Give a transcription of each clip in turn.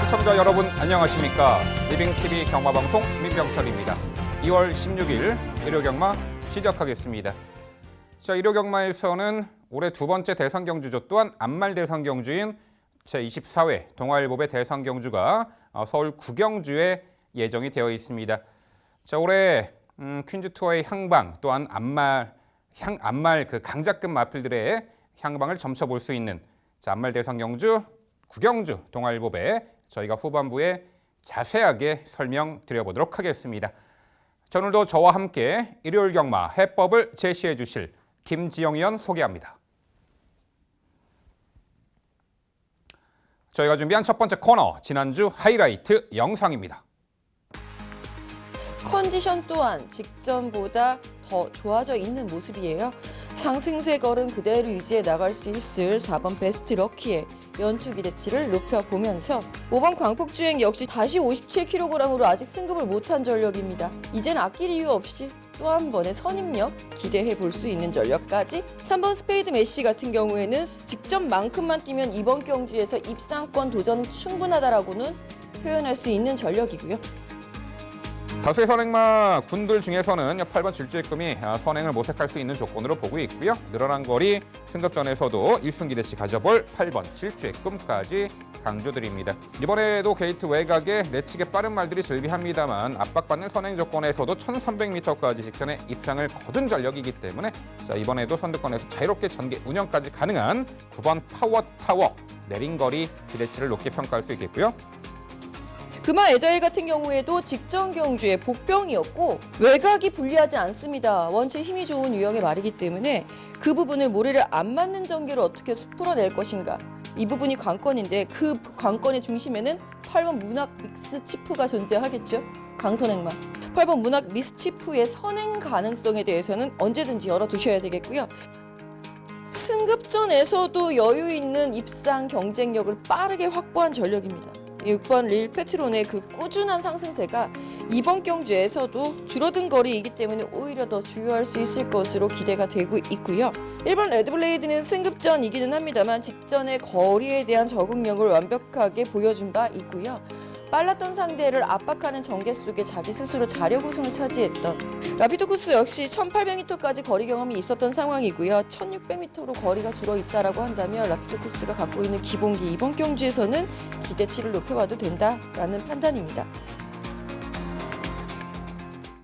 시청자 여러분 안녕하십니까? 리빙TV 경마방송 민병철입니다. 2월 16일 일요경마 시작하겠습니다. 자, 일요경마에서는 올해 두 번째 대상경주조 또한 안말 대상경주인 제24회 동아일보배 대상경주가 서울 구경주에 예정이 되어 있습니다. 자, 올해 퀸즈투어의 향방 또한 안말 그 강자급 마필들의 향방을 점쳐볼 수 있는 자, 안말 대상경주 구경주 동아일보배 저희가 후반부에 자세하게 설명드려보도록 하겠습니다. 자, 오늘도 저와 함께 일요일 경마 해법을 제시해 주실 김지영 의원 소개합니다. 저희가 준비한 첫 번째 코너, 지난주 하이라이트 영상입니다. 컨디션 또한 직전보다 더 좋아져 있는 모습이에요. 상승세 걸음 그대로 유지해 나갈 수 있을 4번 베스트 럭키의 연투 기대치를 높여보면서 5번 광폭주행 역시 다시 57kg으로 아직 승급을 못한 전력입니다. 이젠 아낄 이유 없이 또 한 번의 선입력 기대해 볼 수 있는 전력까지 3번 스페이드 메시 같은 경우에는 직전만큼만 뛰면 이번 경주에서 입상권 도전 충분하다라고는 표현할 수 있는 전력이고요. 다수의 선행마 군들 중에서는 8번 질주액금이 선행을 모색할 수 있는 조건으로 보고 있고요. 늘어난 거리 승급전에서도 1승 기대치 가져볼 8번 질주액금까지 강조드립니다. 이번에도 게이트 외곽에 내치게 빠른 말들이 즐비합니다만 압박받는 선행 조건에서도 1300m까지 직전에 입상을 거둔 전력이기 때문에 자, 이번에도 선두권에서 자유롭게 전개 운영까지 가능한 9번 파워 타워 내린 거리 기대치를 높게 평가할 수 있겠고요. 금화 애자일 같은 경우에도 직전 경주에 복병이었고 외곽이 불리하지 않습니다. 원체 힘이 좋은 유형의 말이기 때문에 그 부분을 모래를 안 맞는 전개로 어떻게 풀어낼 것인가. 이 부분이 관건인데 그 관건의 중심에는 8번 문학 믹스 치프가 존재하겠죠. 강선행만. 8번 문학 믹스 치프의 선행 가능성에 대해서는 언제든지 열어두셔야 되겠고요. 승급전에서도 여유 있는 입상 경쟁력을 빠르게 확보한 전력입니다. 6번 릴 페트론의 그 꾸준한 상승세가 이번 경주에서도 줄어든 거리이기 때문에 오히려 더 주요할 수 있을 것으로 기대가 되고 있고요. 1번 레드블레이드는 승급전이기는 합니다만 직전의 거리에 대한 적응력을 완벽하게 보여준 바 있고요. 빨랐던 상대를 압박하는 전개 속에 자기 스스로 자력 우승을 차지했던 라피도쿠스 역시 1800m까지 거리 경험이 있었던 상황이고요. 1600m로 거리가 줄어있다라고 한다면 라피도쿠스가 갖고 있는 기본기 이번 경주에서는 기대치를 높여봐도 된다라는 판단입니다.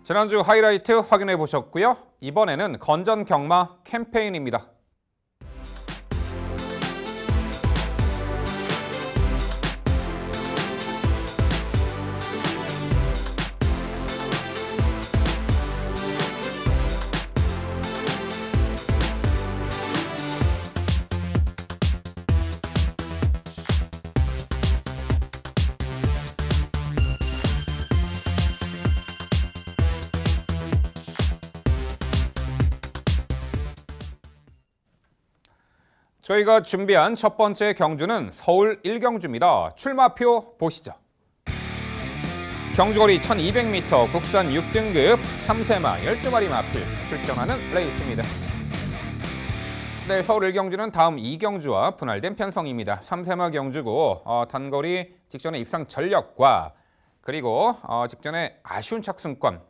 지난주 하이라이트 확인해 보셨고요. 이번에는 건전 경마 캠페인입니다. 저희가 준비한 첫 번째 경주는 서울 1경주입니다. 출마표 보시죠. 경주거리 1200m 국산 6등급 3세마 12마리 마필 출전하는 레이스입니다. 네, 서울 1경주는 다음 2경주와 분할된 편성입니다. 3세마 경주고 단거리 직전에 입상 전력과 그리고 직전에 아쉬운 착승권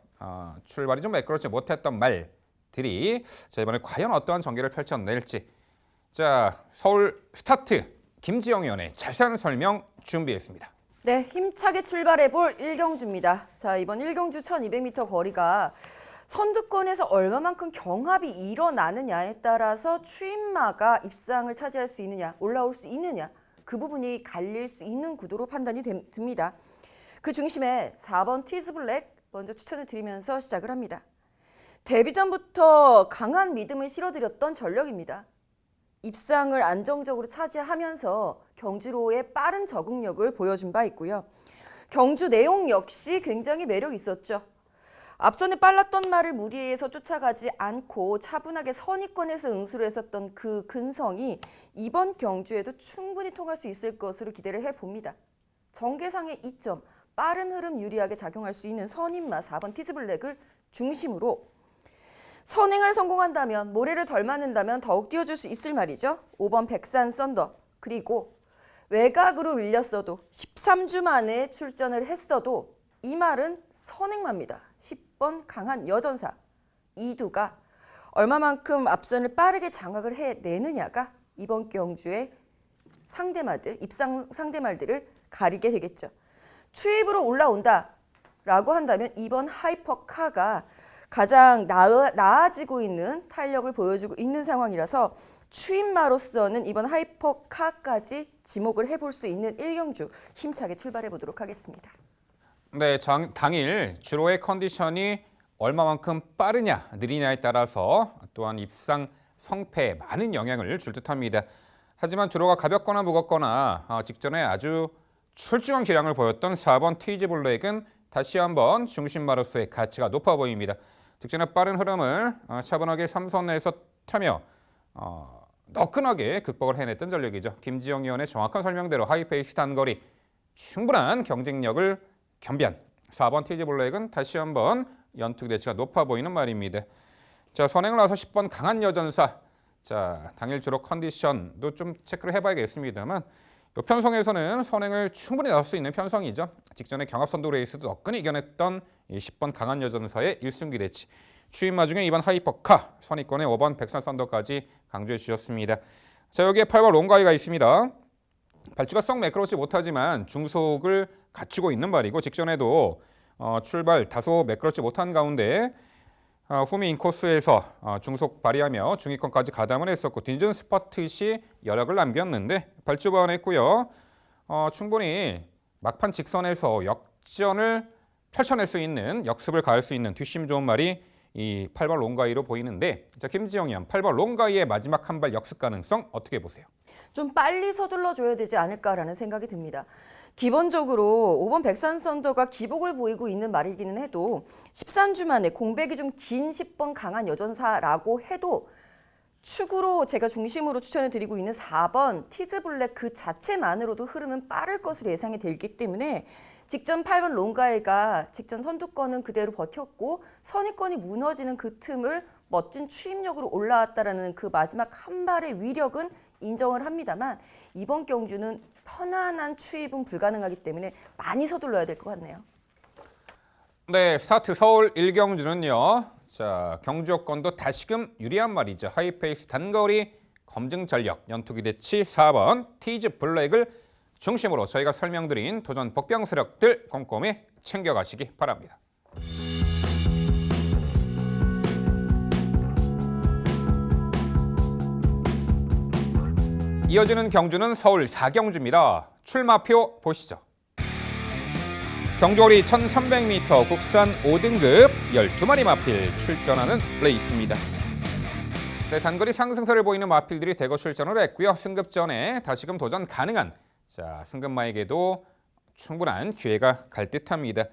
출발이 좀 매끄럽지 못했던 말들이 자, 이번에 과연 어떠한 전개를 펼쳐낼지 자, 서울 스타트 김지영 의원의 자세한 설명 준비했습니다. 네, 힘차게 출발해볼 1경주입니다. 자, 이번 1경주 1200m 거리가 선두권에서 얼마만큼 경합이 일어나느냐에 따라서 추임마가 입상을 차지할 수 있느냐, 올라올 수 있느냐 그 부분이 갈릴 수 있는 구도로 판단이 듭니다. 그 중심에 4번 티즈블랙 먼저 추천을 드리면서 시작을 합니다. 데뷔전부터 강한 믿음을 실어드렸던 전력입니다. 입상을 안정적으로 차지하면서 경주로의 빠른 적응력을 보여준 바 있고요. 경주 내용 역시 굉장히 매력 있었죠. 앞선에 빨랐던 말을 무리해서 쫓아가지 않고 차분하게 선의권에서 응수를 했었던 그 근성이 이번 경주에도 충분히 통할 수 있을 것으로 기대를 해봅니다. 전개상의 이점, 빠른 흐름 유리하게 작용할 수 있는 선임마 4번 티즈블랙을 중심으로 선행을 성공한다면, 모래를 덜 맞는다면 더욱 띄워줄 수 있을 말이죠. 5번 백산 썬더, 그리고 외곽으로 밀렸어도 13주 만에 출전을 했어도 이 말은 선행마입니다. 10번 강한 여전사 이두가 얼마만큼 앞선을 빠르게 장악을 해내느냐가 이번 경주의 상대말들, 입상 상대말들을 가리게 되겠죠. 추입으로 올라온다라고 한다면 이번 하이퍼카가 가장 나아지고 있는 탄력을 보여주고 있는 상황이라서 추임마로서는 이번 하이퍼카까지 지목을 해볼 수 있는 1경주 힘차게 출발해 보도록 하겠습니다. 네, 당일 주로의 컨디션이 얼마만큼 빠르냐, 느리냐에 따라서 또한 입상 성패에 많은 영향을 줄 듯합니다. 하지만 주로가 가볍거나 무겁거나 직전에 아주 출중한 기량을 보였던 4번 티즈 블랙은 다시 한번 중심마로서의 가치가 높아 보입니다. 직전에 빠른 흐름을 차분하게 3선에서 타며 너끈하게 극복을 해냈던 전력이죠. 김지영 의원의 정확한 설명대로 하이페이스 단거리 충분한 경쟁력을 겸비한 4번 티즈 블랙은 다시 한번 연투 기대치가 높아 보이는 말입니다. 자, 선행을 나서 10번 강한 여전사. 자, 당일 주로 컨디션도 좀 체크를 해봐야겠습니다만 이 편성에서는 선행을 충분히 나설 수 있는 편성이죠. 직전에 경합선두 레이스도 너끈히 이겨냈던 이 10번 강한 여전사의 1승 기대치. 추임마 중에 이번 하이퍼카, 선입권의 5번 백산 썬더까지 강조해 주셨습니다. 자, 여기에 8번 롱가이가 있습니다. 발주가 썩 매끄럽지 못하지만 중속을 갖추고 있는 말이고 직전에도 출발 다소 매끄럽지 못한 가운데 후미 인코스에서 중속 발휘하며 중위권까지 가담을 했었고 딘전 스퍼트 시 여력을 남겼는데 발주반했고요. 충분히 막판 직선에서 역전을 펼쳐낼 수 있는 역습을 가할 수 있는 뒷심 좋은 말이 이 8번 롱가이로 보이는데 자, 김지영 의원 8번 롱가이의 마지막 한 발 역습 가능성 어떻게 보세요? 좀 빨리 서둘러줘야 되지 않을까라는 생각이 듭니다. 기본적으로 5번 백산 썬더가 기복을 보이고 있는 말이기는 해도 13주 만에 공백이 좀 긴 10번 강한 여전사라고 해도 축으로 제가 중심으로 추천을 드리고 있는 4번 티즈 블랙 그 자체만으로도 흐름은 빠를 것으로 예상이 되기 때문에 직전 8번 롱가이가 직전 선두권은 그대로 버텼고 선입권이 무너지는 그 틈을 멋진 추임력으로 올라왔다라는 그 마지막 한 발의 위력은 인정을 합니다만 이번 경주는 편안한 추입은 불가능하기 때문에 많이 서둘러야 될 것 같네요. 네, 스타트 서울 1경주는요. 자, 경주 여건도 다시금 유리한 말이죠. 하이페이스 단거리 검증 전력 연투 기대치 4번 티즈 블랙을 중심으로 저희가 설명드린 도전 복병 세력들 꼼꼼히 챙겨가시기 바랍니다. 이어지는 경주는 서울 4경주입니다. 출마표 보시죠. 경주거리 1300m 국산 5등급 12마리 마필 출전하는 레이스입니다. 네, 단거리 상승세를 보이는 마필들이 대거 출전을 했고요. 승급전에 다시금 도전 가능한 승급마에게도 충분한 기회가 갈 듯합니다.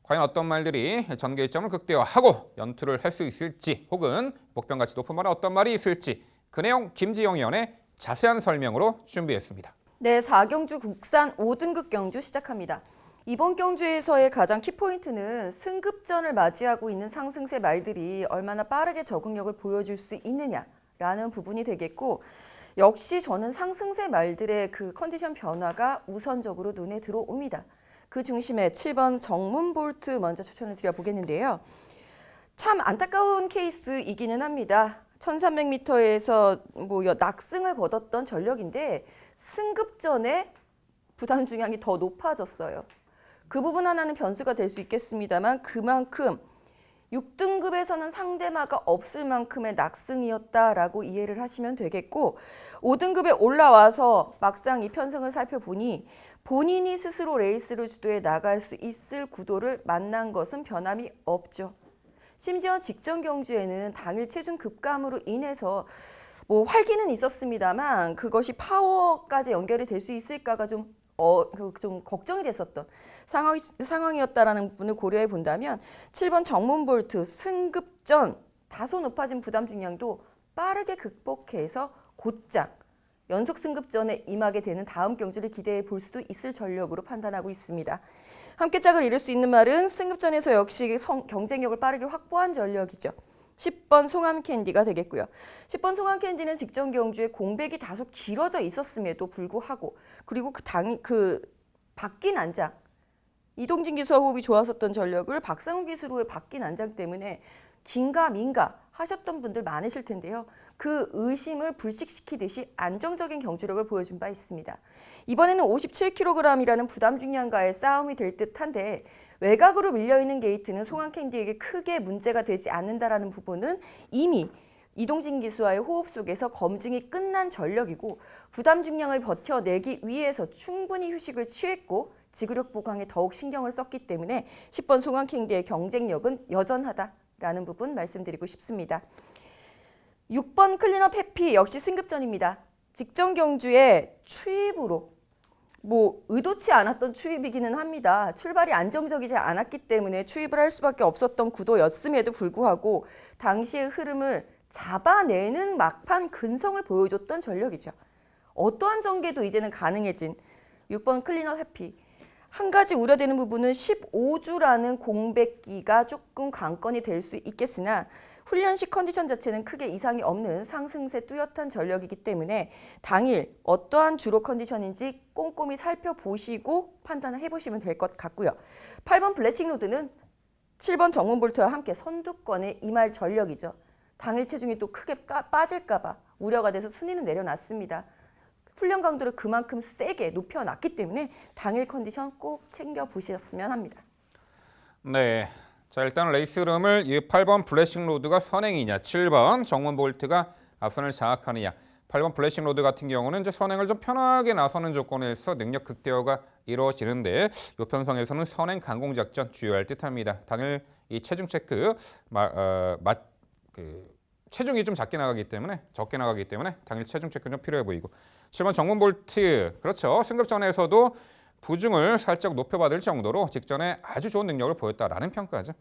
과연 어떤 말들이 전개 일정을 극대화하고 연투를 할 수 있을지 혹은 복병가치 높은 말은 어떤 말이 있을지 그 내용 김지영 의원의 자세한 설명으로 준비했습니다. 네, 4경주 국산 5등급 경주 시작합니다. 이번 경주에서의 가장 키포인트는 승급전을 맞이하고 있는 상승세 말들이 얼마나 빠르게 적응력을 보여줄 수 있느냐라는 부분이 되겠고 역시 저는 상승세 말들의 그 컨디션 변화가 우선적으로 눈에 들어옵니다. 그 중심에 7번 정문 볼트 먼저 추천을 드려보겠는데요. 참 안타까운 케이스이기는 합니다. 1300m에서 낙승을 거뒀던 전력인데 승급전에 부담 중량이 더 높아졌어요. 그 부분 하나는 변수가 될 수 있겠습니다만 그만큼 6등급에서는 상대마가 없을 만큼의 낙승이었다라고 이해를 하시면 되겠고 5등급에 올라와서 막상 이 편성을 살펴보니 본인이 스스로 레이스를 주도해 나갈 수 있을 구도를 만난 것은 변함이 없죠. 심지어 직전 경주에는 당일 체중 급감으로 인해서 활기는 있었습니다만 그것이 파워까지 연결이 될 수 있을까가 좀 걱정이 됐었던 상황이었다라는 부분을 고려해 본다면 7번 정문 볼트 승급전 다소 높아진 부담 중량도 빠르게 극복해서 곧장 연속 승급전에 임하게 되는 다음 경주를 기대해 볼 수도 있을 전력으로 판단하고 있습니다. 함께 짝을 이룰 수 있는 말은 승급전에서 역시 경쟁력을 빠르게 확보한 전력이죠. 10번 송암캔디가 되겠고요. 10번 송암캔디는 직전 경주에 공백이 다소 길어져 있었음에도 불구하고 그리고 그 바뀐 안장 이동진 기수와 호흡이 좋았었던 전력을 박상훈 기수로의 바뀐 안장 때문에 긴가민가 하셨던 분들 많으실 텐데요. 그 의심을 불식시키듯이 안정적인 경주력을 보여준 바 있습니다. 이번에는 57kg이라는 부담 중량과의 싸움이 될 듯한데 외곽으로 밀려있는 게이트는 송암캔디에게 크게 문제가 되지 않는다라는 부분은 이미 이동진 기수와의 호흡 속에서 검증이 끝난 전력이고 부담 중량을 버텨내기 위해서 충분히 휴식을 취했고 지구력 보강에 더욱 신경을 썼기 때문에 10번 송암캔디의 경쟁력은 여전하다라는 부분 말씀드리고 싶습니다. 6번 클린업 해피 역시 승급전입니다. 직전 경주에 추입으로 의도치 않았던 추입이기는 합니다. 출발이 안정적이지 않았기 때문에 추입을 할 수밖에 없었던 구도였음에도 불구하고 당시의 흐름을 잡아내는 막판 근성을 보여줬던 전력이죠. 어떠한 전개도 이제는 가능해진 6번 클린업 해피. 한 가지 우려되는 부분은 15주라는 공백기가 조금 관건이 될 수 있겠으나 훈련식 컨디션 자체는 크게 이상이 없는 상승세 뚜렷한 전력이기 때문에 당일 어떠한 주로 컨디션인지 꼼꼼히 살펴보시고 판단을 해보시면 될 것 같고요. 8번 블래싱로드는 7번 정문볼트와 함께 선두권에 임할 전력이죠. 당일 체중이 또 크게 빠질까 봐 우려가 돼서 순위는 내려놨습니다. 훈련 강도를 그만큼 세게 높여놨기 때문에 당일 컨디션 꼭 챙겨보셨으면 합니다. 네. 자, 일단 레이스 흐름을 8번 블래싱 로드가 선행이냐, 7번 정문 볼트가 앞선을 장악하느냐. 8번 블래싱 로드 같은 경우는 이제 선행을 좀 편하게 나서는 조건에서 능력 극대화가 이루어지는데 이 편성에서는 선행 강공 작전 주요할 듯합니다. 당일 이 체중 체크 체중이 좀 적게 나가기 때문에 당일 체중 체크는 좀 필요해 보이고 7번 정문 볼트 그렇죠. 승급전에서도 부중을 살짝 높여받을 정도로 직전에 아주 좋은 능력을 보였다라는 평가죠.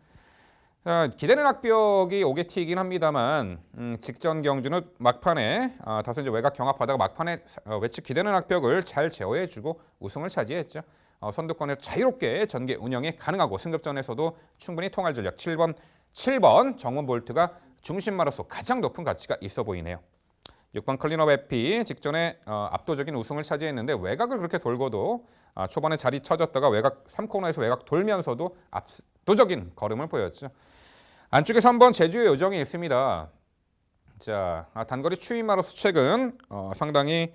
기대는 악벽이 오게티이긴 합니다만 직전 경주는 막판에 다소 이제 외곽 경합하다가 막판에 외측 기대는 악벽을 잘 제어해주고 우승을 차지했죠. 선두권에 자유롭게 전개 운영이 가능하고 승급전에서도 충분히 통할 전력 7번 정문 볼트가 중심마로서 가장 높은 가치가 있어 보이네요. 6번 클린업 에피 직전에 압도적인 우승을 차지했는데 외곽을 그렇게 돌고도 초반에 자리 쳐졌다가 외곽 3코너에서 외곽 돌면서도 압도적인 걸음을 보였죠. 안쪽에 3번 제주의 요정이 있습니다. 자, 단거리 추임마로서 최근 상당히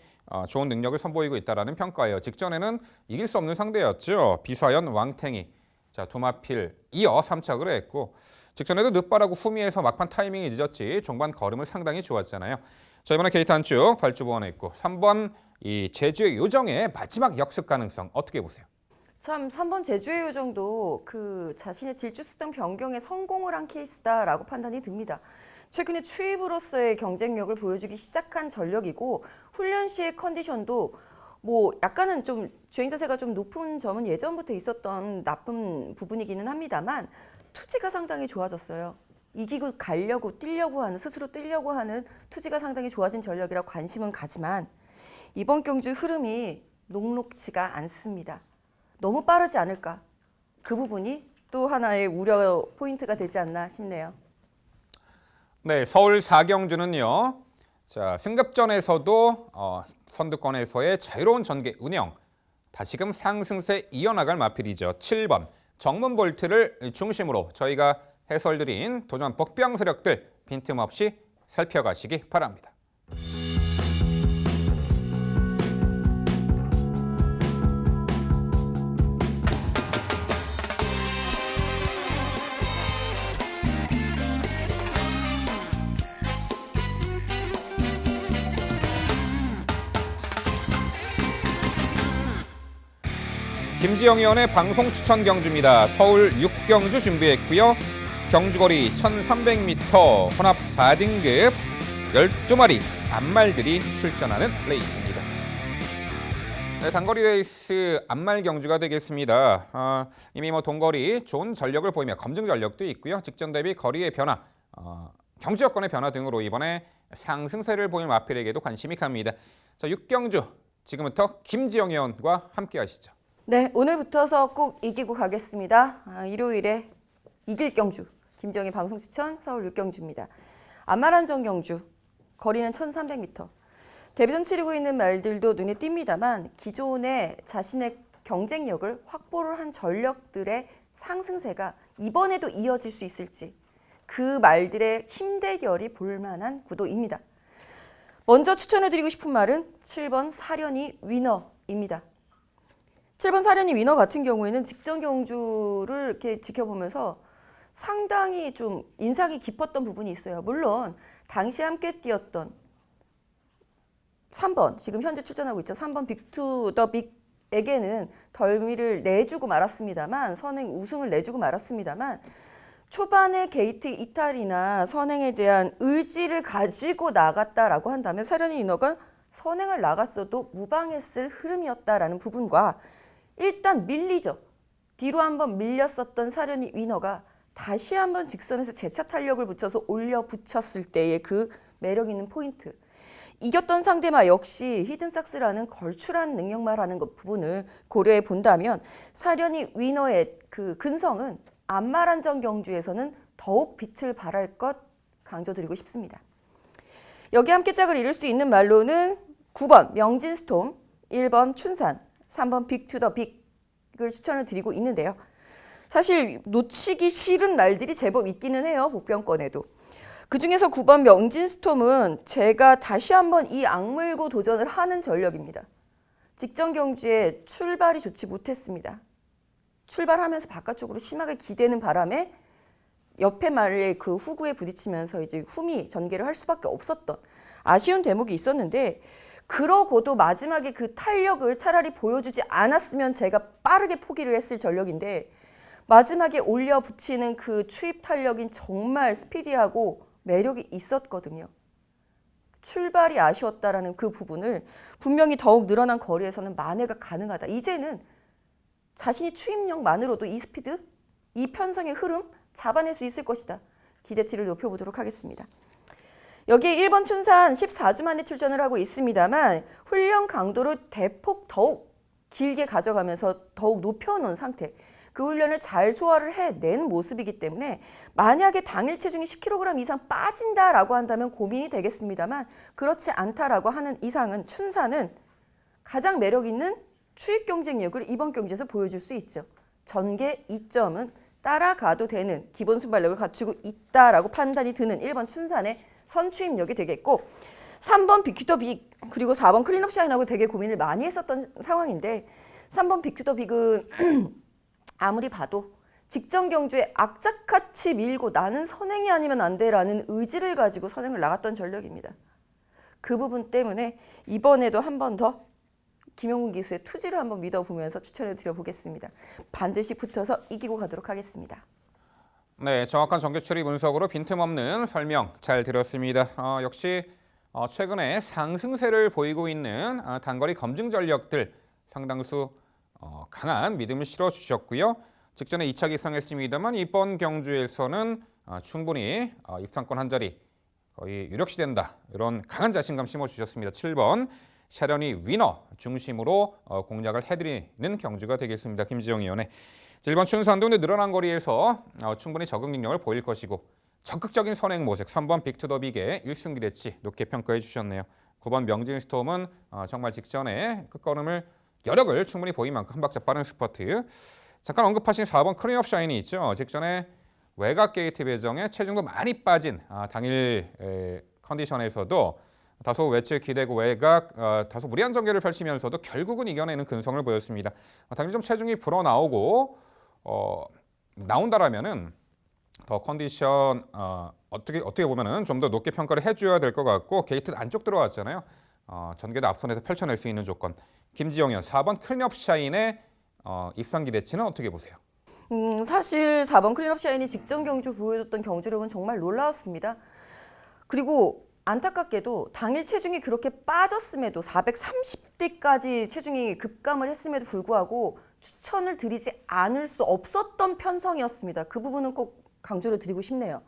좋은 능력을 선보이고 있다라는 평가예요. 직전에는 이길 수 없는 상대였죠. 비사연 왕탱이. 자, 두마필 이어 3착을 했고 직전에도 늦바라고 후미에서 막판 타이밍이 늦었지 종반 걸음을 상당히 좋았잖아요. 자, 이번에 게이트 안쪽 발주 보완했고 3번 이 제주의 요정의 마지막 역습 가능성 어떻게 보세요? 참 3번 제주의 요정도 그 자신의 질주수당 변경에 성공을 한 케이스다라고 판단이 듭니다. 최근에 추입으로서의 경쟁력을 보여주기 시작한 전력이고 훈련 시의 컨디션도 약간은 좀 주행 자세가 좀 높은 점은 예전부터 있었던 나쁜 부분이기는 합니다만 투지가 상당히 좋아졌어요. 이기고 가려고 뛰려고 하는 스스로 뛰려고 하는 투지가 상당히 좋아진 전력이라 관심은 가지만 이번 경주 흐름이 녹록지가 않습니다. 너무 빠르지 않을까? 그 부분이 또 하나의 우려 포인트가 되지 않나 싶네요. 네, 서울 4경주는요. 자, 승급전에서도 선두권에서의 자유로운 전개 운영 다시금 상승세 이어나갈 마필이죠. 7번 정문 볼트를 중심으로 저희가 해설드린 도전 복병 세력들 빈틈없이 살펴가시기 바랍니다. 김지영 의원의 방송 추천 경주입니다. 서울 6경주 준비했고요. 경주거리 1300m 혼합 4등급 12마리 앞말들이 출전하는 레이스입니다. 네, 단거리 레이스 앞말 경주가 되겠습니다. 이미 동거리 좋은 전력을 보이며 검증 전력도 있고요. 직전 대비 거리의 변화, 경주 여건의 변화 등으로 이번에 상승세를 보인 마필에게도 관심이 갑니다. 자, 6경주 지금부터 김지영 의원과 함께 하시죠. 네, 오늘부터서 꼭 이기고 가겠습니다. 일요일에 이길 경주 김지영의 방송 추천 서울 육경주입니다. 안마란정 경주 거리는 1300m. 데뷔전 치르고 있는 말들도 눈에 띕니다만 기존에 자신의 경쟁력을 확보를 한 전력들의 상승세가 이번에도 이어질 수 있을지 그 말들의 힘대결이 볼만한 구도입니다. 먼저 추천해드리고 싶은 말은 7번 사련이 위너입니다. 7번 사련이 위너 같은 경우에는 직전 경주를 이렇게 지켜보면서 상당히 좀 인상이 깊었던 부분이 있어요. 물론 당시 함께 뛰었던 3번, 지금 현재 출전하고 있죠. 3번 빅투더 빅에게는 덜미를 내주고 말았습니다만, 선행 우승을 내주고 말았습니다만 초반에 게이트 이탈이나 선행에 대한 의지를 가지고 나갔다라고 한다면 사련이 위너가 선행을 나갔어도 무방했을 흐름이었다라는 부분과 일단 밀리죠. 뒤로 한번 밀렸었던 사련이 위너가 다시 한번 직선에서 재차 탄력을 붙여서 올려 붙였을 때의 그 매력 있는 포인트. 이겼던 상대마 역시 히든삭스라는 걸출한 능력만 하는 것 부분을 고려해 본다면 사련이 위너의 그 근성은 안마란정 경주에서는 더욱 빛을 발할 것 강조드리고 싶습니다. 여기 함께 짝을 이룰 수 있는 말로는 9번 명진스톰, 1번 춘산, 3번 빅투더 빅을 추천을 드리고 있는데요. 사실 놓치기 싫은 말들이 제법 있기는 해요. 복병권에도. 그중에서 9번 명진스톰은 제가 다시 한번 이 악물고 도전을 하는 전력입니다. 직전 경주에 출발이 좋지 못했습니다. 출발하면서 바깥쪽으로 심하게 기대는 바람에 옆에 말의 그 후구에 부딪히면서 이제 흠이 전개를 할 수밖에 없었던 아쉬운 대목이 있었는데 그러고도 마지막에 그 탄력을 차라리 보여주지 않았으면 제가 빠르게 포기를 했을 전력인데 마지막에 올려 붙이는 그 추입 탄력인 정말 스피디하고 매력이 있었거든요. 출발이 아쉬웠다라는 그 부분을 분명히 더욱 늘어난 거리에서는 만회가 가능하다. 이제는 자신이 추입력만으로도 이 스피드, 이 편성의 흐름 잡아낼 수 있을 것이다. 기대치를 높여보도록 하겠습니다. 여기에 1번 춘산 14주 만에 출전을 하고 있습니다만 훈련 강도를 대폭 더욱 길게 가져가면서 더욱 높여놓은 상태. 그 훈련을 잘 소화를 해낸 모습이기 때문에 만약에 당일 체중이 10kg 이상 빠진다라고 한다면 고민이 되겠습니다만 그렇지 않다라고 하는 이상은 춘산은 가장 매력 있는 추입 경쟁력을 이번 경주에서 보여줄 수 있죠. 전개 2점은 따라가도 되는 기본 순발력을 갖추고 있다라고 판단이 드는 1번 춘산의 선추입력이 되겠고 3번 빅투더 빅 그리고 4번 클린업 샤인하고 되게 고민을 많이 했었던 상황인데 3번 빅투더 빅은 아무리 봐도 직전 경주에 악착같이 밀고 나는 선행이 아니면 안 돼라는 의지를 가지고 선행을 나갔던 전력입니다. 그 부분 때문에 이번에도 한 번 더 김용훈 기수의 투지를 한번 믿어보면서 추천을 드려보겠습니다. 반드시 붙어서 이기고 가도록 하겠습니다. 네, 정확한 정규 추리 분석으로 빈틈없는 설명 잘 들었습니다. 역시 최근에 상승세를 보이고 있는 단거리 검증 전력들 상당수 강한 믿음을 실어주셨고요. 직전에 2차 입상했습니다만 이번 경주에서는 충분히 입상권 한 자리 거의 유력시 된다. 이런 강한 자신감 심어주셨습니다. 7번 샤련이 위너 중심으로 공략을 해드리는 경주가 되겠습니다. 김지영 위원의 1번 춘산도 늘어난 거리에서 충분히 적응 능력을 보일 것이고 적극적인 선행 모색 3번 빅투더 빅의 1승 기대치 높게 평가해 주셨네요. 9번 명진스톰은 정말 직전에 끝걸음을 여력을 충분히 보인 만큼 한 박자 빠른 스퍼트. 잠깐 언급하신 4번 클린업 샤인이 있죠. 직전에 외곽 게이트 배정에 체중도 많이 빠진 당일 컨디션에서도 다소 외측 기대고 외곽 다소 무리한 전개를 펼치면서도 결국은 이겨내는 근성을 보였습니다. 당연히 좀 체중이 불어나오고 나온다라면은 더 컨디션 어떻게 보면은 좀 더 높게 평가를 해줘야 될 것 같고 게이트 안쪽 들어왔잖아요. 전개도 앞선에서 펼쳐낼 수 있는 조건. 김지영 의원 4번 클린업 샤인의 입상 기대치는 어떻게 보세요? 사실 4번 클린업 샤인이 직전 경주 보여줬던 경주력은 정말 놀라웠습니다. 그리고 안타깝게도 당일 체중이 그렇게 빠졌음에도 430대까지 체중이 급감을 했음에도 불구하고 추천을 드리지 않을 수 없었던 편성이었습니다. 그 부분은 꼭 강조를 드리고 싶네요.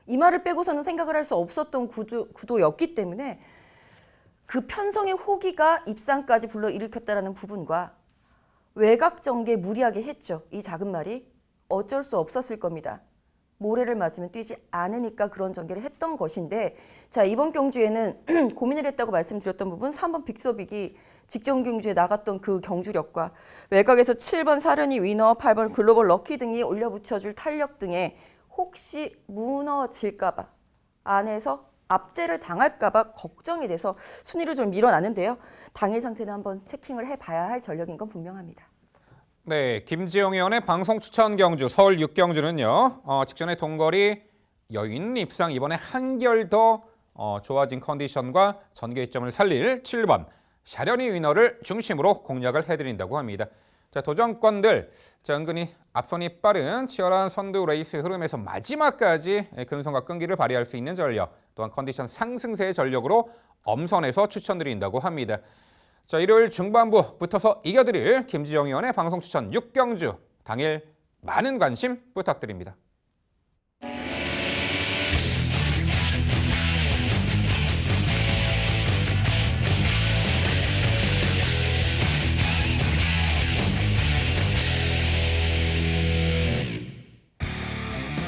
이 말을 빼고서는 생각을 할 수 없었던 구도였기 때문에 그 편성의 호기가 입상까지 불러일으켰다는 부분과 외곽 전개 무리하게 했죠. 이 작은 말이 어쩔 수 없었을 겁니다. 모래를 맞으면 뛰지 않으니까 그런 전개를 했던 것인데, 자, 이번 경주에는 고민을 했다고 말씀드렸던 부분 3번 빅서빅이 직전 경주에 나갔던 그 경주력과 외곽에서 7번 사련이 위너, 8번 글로벌 럭키 등이 올려붙여줄 탄력 등에 혹시 무너질까 봐, 안에서 압제를 당할까 봐 걱정이 돼서 순위를 좀 밀어놨는데요. 당일 상태는 한번 체킹을 해봐야 할 전력인 건 분명합니다. 네, 김지영 의원의 방송 추천 경주 서울 6경주는요. 직전에 동거리 여인 입상 이번에 한결 더 좋아진 컨디션과 전개점을 살릴 7번 샤련이 위너를 중심으로 공략을 해드린다고 합니다. 자, 도전권들 은근히 앞선이 빠른 치열한 선두 레이스 흐름에서 마지막까지 근성과 끈기를 발휘할 수 있는 전력, 또한 컨디션 상승세의 전력으로 엄선해서 추천드린다고 합니다. 자, 일요일 중반부 붙어서 이겨드릴 김지영 의원의 방송 추천 6경주 당일 많은 관심 부탁드립니다.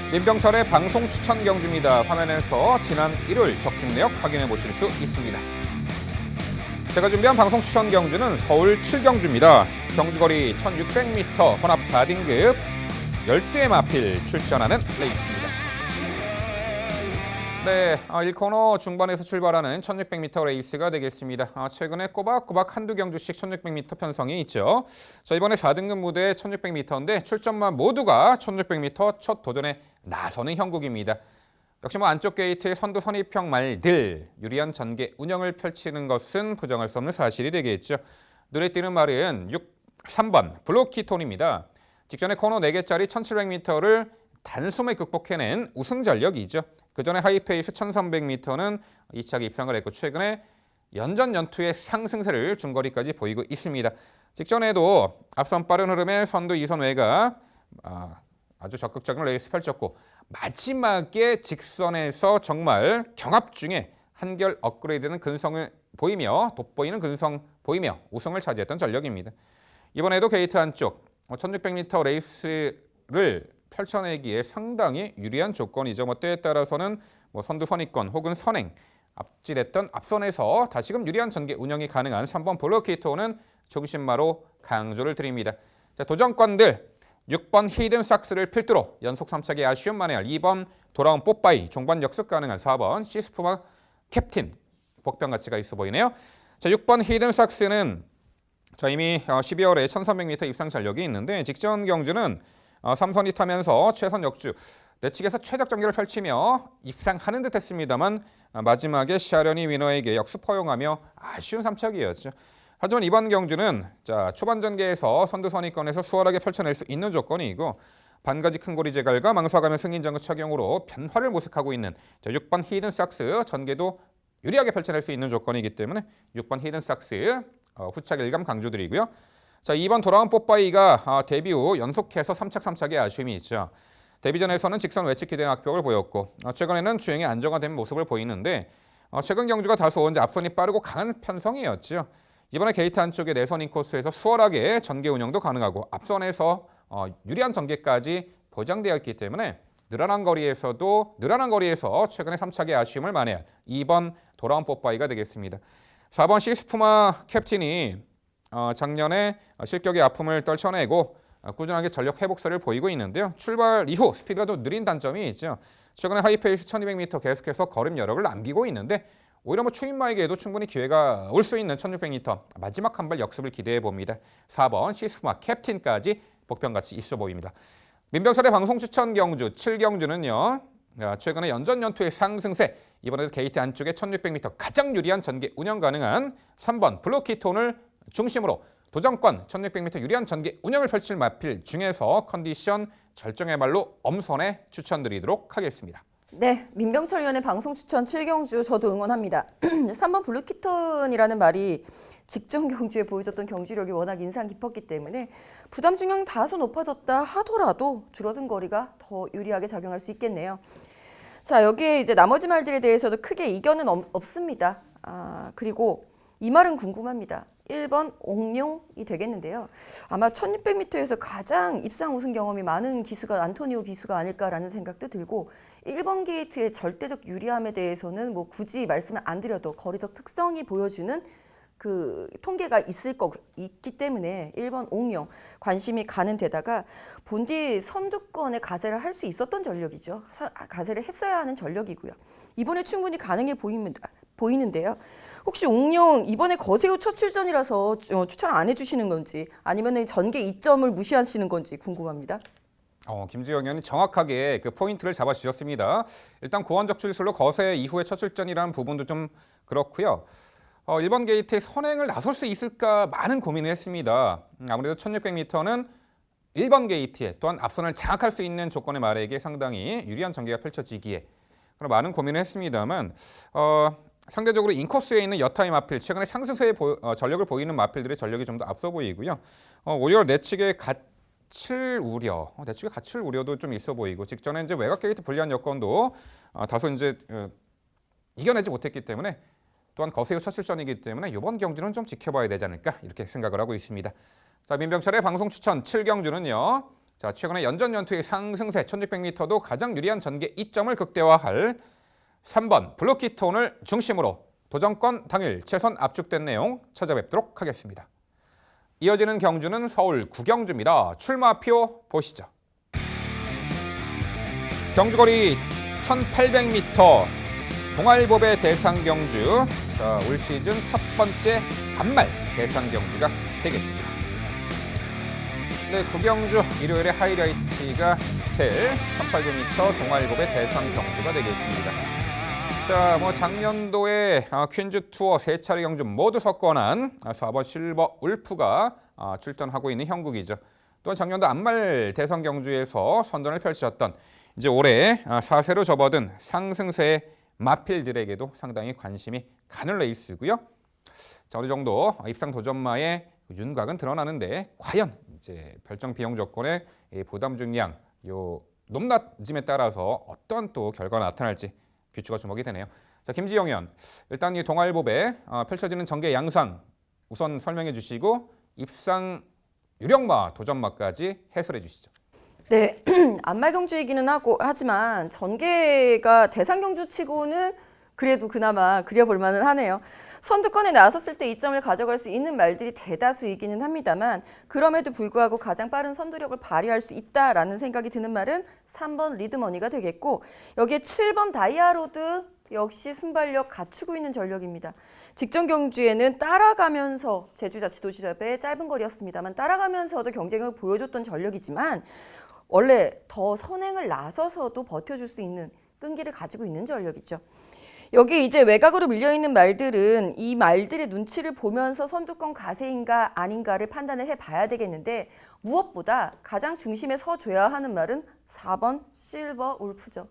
민병철의 방송 추천 경주입니다. 화면에서 지난 일요일 적중 내역 확인해 보실 수 있습니다. 제가 준비한 방송 추천 경주는 서울 7경주입니다. 경주거리 1600m 혼합 4등급 12회 마필 출전하는 레이스입니다. 네, 1코너 중반에서 출발하는 1600m 레이스가 되겠습니다. 최근에 꼬박꼬박 한두 경주씩 1600m 편성이 있죠. 자, 이번에 4등급 무대 1600m인데 출전만 모두가 1600m 첫 도전에 나서는 형국입니다. 역시 안쪽 게이트의 선두 선입형 말들 유리한 전개 운영을 펼치는 것은 부정할 수 없는 사실이 되겠죠. 눈에 띄는 말은 3번 블루키톤입니다. 직전에 코너 4개짜리 1700m를 단숨에 극복해낸 우승 전력이죠. 그 전에 하이페이스 1300m는 2차기 입상을 했고 최근에 연전 연투의 상승세를 중거리까지 보이고 있습니다. 직전에도 앞선 빠른 흐름의 선두 2선 외곽 아주 적극적인 레이스 펼쳤고 마지막에 직선에서 정말 경합 중에 한결 업그레이드는 근성을 보이며 돋보이는 근성 보이며 우승을 차지했던 전력입니다. 이번에도 게이트 안쪽 1600m 레이스를 펼쳐내기에 상당히 유리한 조건이죠. 때에 따라서는 선두 선입권 혹은 선행 앞질했던 앞선에서 다시금 유리한 전개 운영이 가능한 3번 블루키토는 중심마로 강조를 드립니다. 자, 도전권들 6번 히든삭스를 필두로 연속 3차기 아쉬움 만회할 2번 돌아온 뽀빠이 종반 역습 가능한 4번 시스푸마 캡틴 복병 가치가 있어 보이네요. 자, 6번 히든삭스는 이미 12월에 1300m 입상 전력이 있는데 직전 경주는 3선이 타면서 최선 역주 내측에서 최적 전개를 펼치며 입상하는 듯 했습니다만 마지막에 샤련이 위너에게 역습 허용하며 아쉬운 3차기였죠. 하지만 이번 경주는 초반 전개에서 선두 선입권에서 수월하게 펼쳐낼 수 있는 조건이고 반가지 큰고리 제갈과 망사가면 승인장구 착용으로 변화를 모색하고 있는 6번 히든삭스 전개도 유리하게 펼쳐낼 수 있는 조건이기 때문에 6번 히든삭스 후착 일감 강조드리고요. 자, 2번 돌아온 뽀빠이가 데뷔 후 연속해서 3차기의 아쉬움이 있죠. 데뷔전에서는 직선 외측 기대는 악벽을 보였고 최근에는 주행이 안정화된 모습을 보이는데 최근 경주가 다소 앞선이 빠르고 강한 편성이었죠. 이번에 게이트 안쪽의 내선 인코스에서 수월하게 전개 운영도 가능하고 앞선에서 유리한 전개까지 보장되어 있기 때문에 늘어난 거리에서 최근에 3차기 아쉬움을 만회할 2번 돌아온 뽀빠이가 되겠습니다. 4번 시스푸마 캡틴이 작년에 실격의 아픔을 떨쳐내고 꾸준하게 전력 회복세를 보이고 있는데요. 출발 이후 스피드가 더 느린 단점이 있죠. 최근에 하이페이스 1200m 계속해서 걸음 여력을 남기고 있는데 오히려 초인마에게도 충분히 기회가 올 수 있는 1600m 마지막 한 발 역습을 기대해 봅니다. 4번 시스푸마 캡틴까지 복병같이 있어 보입니다. 민병철의 방송 추천 경주 7경주는요. 최근에 연전 연투의 상승세 이번에도 게이트 안쪽에 1600m 가장 유리한 전개 운영 가능한 3번 블루키톤을 중심으로 도전권 1600m 유리한 전개 운영을 펼칠 마필 중에서 컨디션 절정의 말로 엄선해 추천드리도록 하겠습니다. 네, 민병철 의원의 방송 추천 7경주 저도 응원합니다. 3번 블루키톤이라는 말이 직전 경주에 보여줬던 경주력이 워낙 인상 깊었기 때문에 부담 중량 다소 높아졌다 하더라도 줄어든 거리가 더 유리하게 작용할 수 있겠네요. 자, 여기에 이제 나머지 말들에 대해서도 크게 이견은 없습니다. 그리고 이 말은 궁금합니다. 1번 옥룡이 되겠는데요. 아마 1600m에서 가장 입상 우승 경험이 많은 기수가 안토니오 기수가 아닐까라는 생각도 들고 1번 게이트의 절대적 유리함에 대해서는 뭐 굳이 말씀을 안 드려도 거리적 특성이 보여주는 그 통계가 있기 때문에 1번 옥룡 관심이 가는 데다가 본디 선두권에 가세를 할 수 있었던 전력이죠. 가세를 했어야 하는 전력이고요. 이번에 충분히 가능해 보이는데요. 혹시 옥룡 이번에 거세우 첫 출전이라서 추천 안 해주시는 건지 아니면 전개 2점을 무시하시는 건지 궁금합니다. 김지영 의원이 정확하게 그 포인트를 잡아주셨습니다. 일단 고원적 출술로 거세 이후의 첫 출전이라는 부분도 좀 그렇고요. 1번 게이트에 선행을 나설 수 있을까 많은 고민을 했습니다. 아무래도 1600m는 1번 게이트에 또한 앞선을 장악할 수 있는 조건의 말에게 상당히 유리한 전개가 펼쳐지기에 그런 많은 고민을 했습니다만 상대적으로 인코스에 있는 여타의 마필, 최근에 상승세의 전력을 보이는 마필들의 전력이 좀 더 앞서 보이고요. 오히려 내측의 가칠 우려도 좀 있어 보이고 직전에 이제 외곽 게이트 불리한 여건도 다소 이제 이겨내지 못했기 때문에 또한 거세우 첫 출전이기 때문에 이번 경주는 좀 지켜봐야 되지 않을까 이렇게 생각을 하고 있습니다. 자, 민병철의 방송 추천 7경주는요. 자, 최근에 연전연투의 상승세 1600m도 가장 유리한 전개 2점을 극대화할 3번 블루키톤을 중심으로 도전권 당일 최선 압축된 내용 찾아뵙도록 하겠습니다. 이어지는 경주는 서울 구경주입니다. 출마표 보시죠. 경주거리 1800m 동아일보배 대상경주. 자, 올 시즌 첫 번째 반말 대상경주가 되겠습니다. 네, 구경주 일요일에 하이라이트가 될 1800m 동아일보배 대상경주가 되겠습니다. 자, 작년도에 퀸즈 투어 세 차례 경주 모두 석권한 4번 실버 울프가 출전하고 있는 형국이죠. 또 작년도 안말 대상 경주에서 선전을 펼쳤던 이제 올해 4세로 접어든 상승세의 마필들에게도 상당히 관심이 가는 레이스고요. 자, 어느 정도 입상 도전마의 윤곽은 드러나는데 과연 이제 별정 비용 조건의 부담 중량 요 높낮짐에 따라서 어떤 또 결과가 나타날지 귀추가 주목이 되네요. 자, 김지영 의원, 일단 이 동아일보배 펼쳐지는 전개 양상 우선 설명해 주시고 입상 유력마, 도전마까지 해설해 주시죠. 네, 안말 경주이기는 하지만 전개가 대상 경주치고는 그래도 그나마 그려볼 만은 하네요. 선두권에 나섰을 때 2점을 가져갈 수 있는 말들이 대다수이기는 합니다만 그럼에도 불구하고 가장 빠른 선두력을 발휘할 수 있다라는 생각이 드는 말은 3번 리드머니가 되겠고 여기에 7번 다이아로드 역시 순발력 갖추고 있는 전력입니다. 직전 경주에는 따라가면서 제주자치도시협의 짧은 거리였습니다만 따라가면서도 경쟁을 보여줬던 전력이지만 원래 더 선행을 나서서도 버텨줄 수 있는 끈기를 가지고 있는 전력이죠. 여기 이제 외곽으로 밀려있는 말들은 이 말들의 눈치를 보면서 선두권 가세인가 아닌가를 판단을 해봐야 되겠는데 무엇보다 가장 중심에 서줘야 하는 말은 4번 실버 울프죠.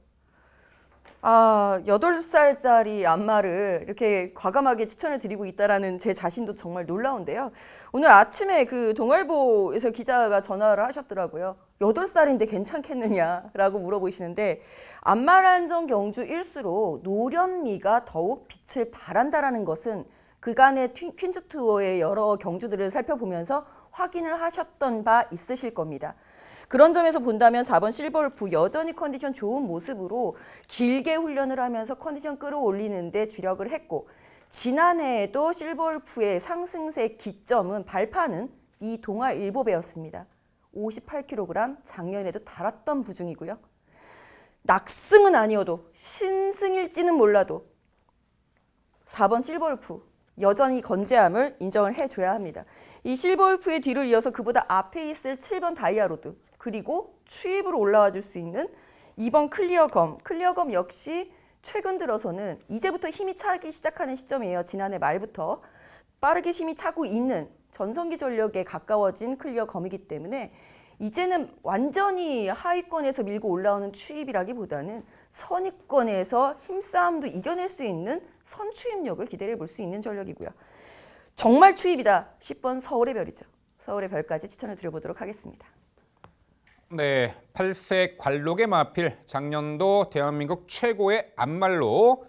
8살짜리 안마를 이렇게 과감하게 추천을 드리고 있다라는 제 자신도 정말 놀라운데요. 오늘 아침에 그 동아일보에서 기자가 전화를 하셨더라고요. 8살인데 괜찮겠느냐라고 물어보시는데 안마란정 경주일수록 노련미가 더욱 빛을 발한다라는 것은 그간의 퀸즈 투어의 여러 경주들을 살펴보면서 확인을 하셨던 바 있으실 겁니다. 그런 점에서 본다면 4번 실버울프 여전히 컨디션 좋은 모습으로 길게 훈련을 하면서 컨디션 끌어올리는데 주력을 했고 지난해에도 실버울프의 상승세 기점은 발판은 이 동아일보배였습니다. 58kg 작년에도 달았던 부중이고요. 낙승은 아니어도 신승일지는 몰라도 4번 실버울프 여전히 건재함을 인정을 해줘야 합니다. 이 실버울프의 뒤를 이어서 그보다 앞에 있을 7번 다이아로드 그리고 추입으로 올라와 줄 수 있는 2번 클리어검 역시 최근 들어서는 이제부터 힘이 차기 시작하는 시점이에요. 지난해 말부터 빠르게 힘이 차고 있는 전성기 전력에 가까워진 클리어검이기 때문에 이제는 완전히 하위권에서 밀고 올라오는 추입이라기보다는 선위권에서 힘싸움도 이겨낼 수 있는 선추입력을 기대해 볼 수 있는 전력이고요. 정말 추입이다 10번 서울의 별이죠. 서울의 별까지 추천을 드려보도록 하겠습니다. 네, 8세 관록의 마필 작년도 대한민국 최고의 안말로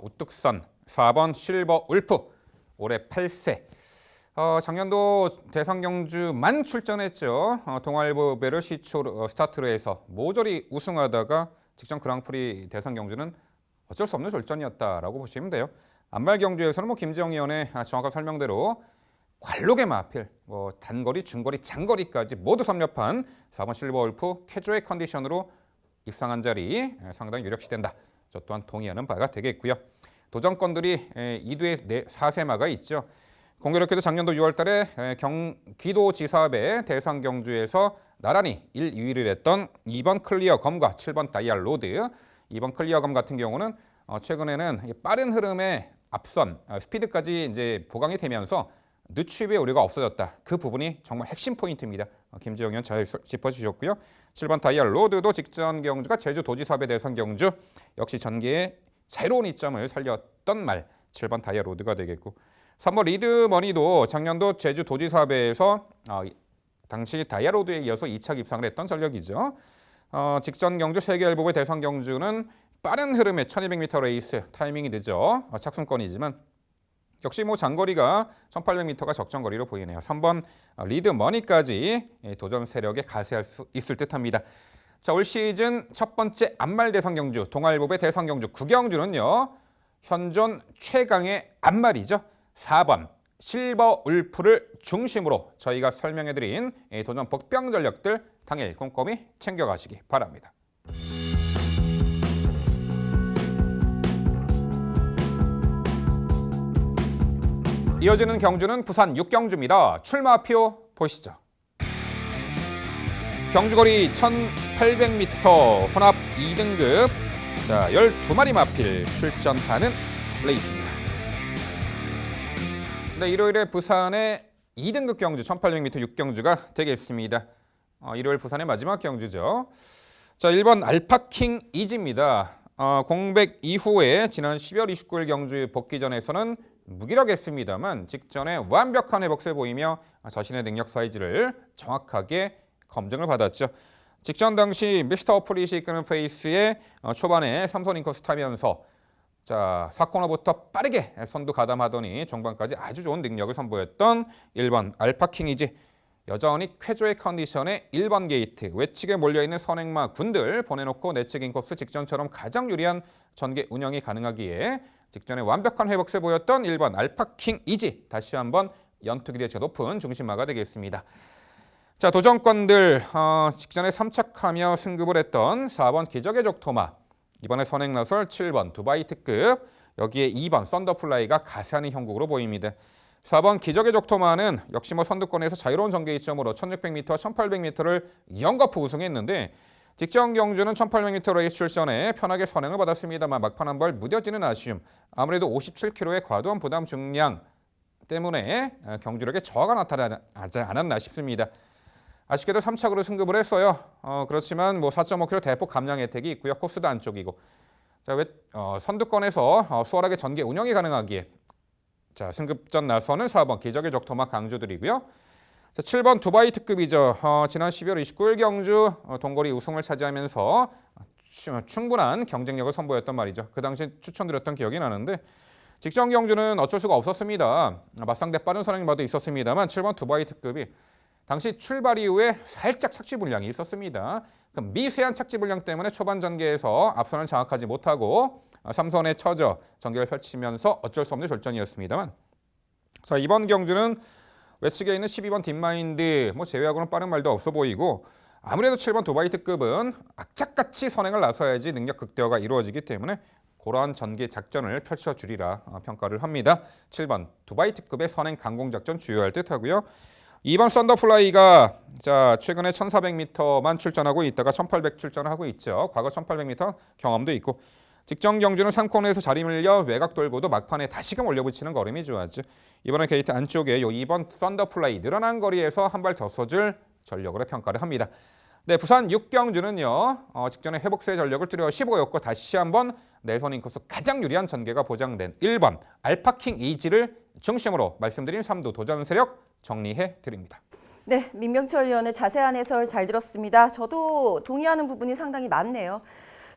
우뚝선 4번 실버 울프 올해 8세 작년도 대선 경주만 출전했죠. 동아일보 배를 시초 스타트로 해서 모조리 우승하다가 직전 그랑프리 대선 경주는 어쩔 수 없는 졸전이었다라고 보시면 돼요. 안말 경주에서는 김지영 의원의 정확한 설명대로 관록의 마필, 단거리, 중거리, 장거리까지 모두 섭렵한 4번 실버울프 캐주얼 컨디션으로 입상한 자리 상당히 유력시된다. 저 또한 동의하는 바가 되겠고요. 도전권들이 2두의 4세마가 있죠. 공교롭게도 작년도 6월 달에 경기도지사배 대상 경주에서 나란히 1, 2위를 했던 2번 클리어검과 7번 다이알 로드. 2번 클리어검 같은 경우는 최근에는 빠른 흐름의 앞선 스피드까지 이제 보강이 되면서 늦추입의 우려가 없어졌다. 그 부분이 정말 핵심 포인트입니다. 김재영 의원 잘 짚어주셨고요. 7번 다이알 로드도 직전 경주가 제주도지사배 대상 경주 역시 전개에 자유로운 이점을 살렸던 말 7번 다이알 로드가 되겠고 3번 리드머니도 작년도 제주도지사배에서 당시 다이알 로드에 이어서 2차 입상을 했던 전력이죠. 직전 경주 세계일보배 대상 경주는 빠른 흐름의 1200m 레이스 타이밍이 늦어 착승권이지만 역시 장거리가 1800m가 적정거리로 보이네요. 3번 리드머니까지 도전 세력에 가세할 수 있을 듯합니다. 자, 올 시즌 첫 번째 안말 대상 경주 동아일보배 대상 경주 9경주는요. 현존 최강의 안말이죠. 4번 실버 울프를 중심으로 저희가 설명해드린 도전 복병 전력들 당일 꼼꼼히 챙겨가시기 바랍니다. 이어지는 경주는 부산 6경주입니다. 출마표 보시죠. 경주거리 1800m 혼합 2등급 12마리 마필 출전하는 레이스입니다. 네, 일요일에 부산의 2등급 경주 1800m 6경주가 되겠습니다. 일요일 부산의 마지막 경주죠. 자, 1번 알파킹 이지입니다. 공백 이후에 지난 12월 29일 경주 복귀전에서는 무기력했습니다만 직전에 완벽한 회복세 보이며 자신의 능력 사이즈를 정확하게 검증을 받았죠. 직전 당시 미스터 어프리시 이끄는 페이스에 초반에 3선 인코스 타면서 4코너부터 빠르게 선두 가담하더니 종반까지 아주 좋은 능력을 선보였던 1번 알파킹이지 여전히 쾌조의 컨디션에 1번 게이트 외측에 몰려있는 선행마 군들 보내놓고 내측 인코스 직전처럼 가장 유리한 전개 운영이 가능하기에 직전에 완벽한 회복세 보였던 1번 알파킹이지 다시 한번 연투 기대치 높은 중심마가 되겠습니다. 자, 도전권들 직전에 3착하며 승급을 했던 4번 기적의 족토마 이번에 선행나설 7번 두바이 특급 여기에 2번 썬더플라이가 가세하는 형국으로 보입니다. 4번 기적의 족토마는 역시 선두권에서 자유로운 전개 이점으로 1600m와 1800m를 연거푸 우승했는데 직전 경주는 1800m 레이스 출전에 편하게 선행을 받았습니다만 막판 한 발 무뎌지는 아쉬움 아무래도 57kg의 과도한 부담 중량 때문에 경주력에 저하가 나타나지 않았나 싶습니다. 아쉽게도 3착으로 승급을 했어요. 그렇지만 4.5kg 대폭 감량 혜택이 있고요. 코스도 안쪽이고 선두권에서 수월하게 전개 운영이 가능하기에 승급전 나서는 4번 기적의 족토마 강조드리고요. 7번 두바이 특급이죠. 지난 12월 29일 경주 동거리 우승을 차지하면서 충분한 경쟁력을 선보였던 말이죠. 그 당시 추천드렸던 기억이 나는데 직전 경주는 어쩔 수가 없었습니다. 맞상대 빠른 선행마도 있었습니다만 7번 두바이 특급이 당시 출발 이후에 살짝 착지 불량이 있었습니다. 그 미세한 착지 불량 때문에 초반 전개에서 앞선을 장악하지 못하고 3선에 처져 전개를 펼치면서 어쩔 수 없는 졸전이었습니다만 이번 경주는 외측에 있는 12번 딥마인드 제외하고는 빠른 말도 없어 보이고 아무래도 7번 두바이 특급은 악착같이 선행을 나서야지 능력 극대화가 이루어지기 때문에 그러한 전개 작전을 펼쳐주리라 평가를 합니다. 7번 두바이 특급의 선행 강공작전 주요할 듯하고요. 2번 썬더플라이가 최근에 1400m만 출전하고 있다가 1800 출전하고 있죠. 과거 1800m 경험도 있고 직전 경주는 3코너에서 자리 밀려 외곽 돌고도 막판에 다시금 올려붙이는 걸음이 좋았죠. 이번에 게이트 안쪽에 2번 썬더플라이 늘어난 거리에서 한 발 더 쏘줄 전력으로 평가를 합니다. 네, 부산 6경주는요. 직전에 회복세 전력을 뚜렷이 다시 한번 내선 인코스 가장 유리한 전개가 보장된 1번 알파킹 이지를 중심으로 말씀드린 3두 도전 세력 정리해 드립니다. 네, 민병철 의원의 자세한 해설 잘 들었습니다. 저도 동의하는 부분이 상당히 많네요.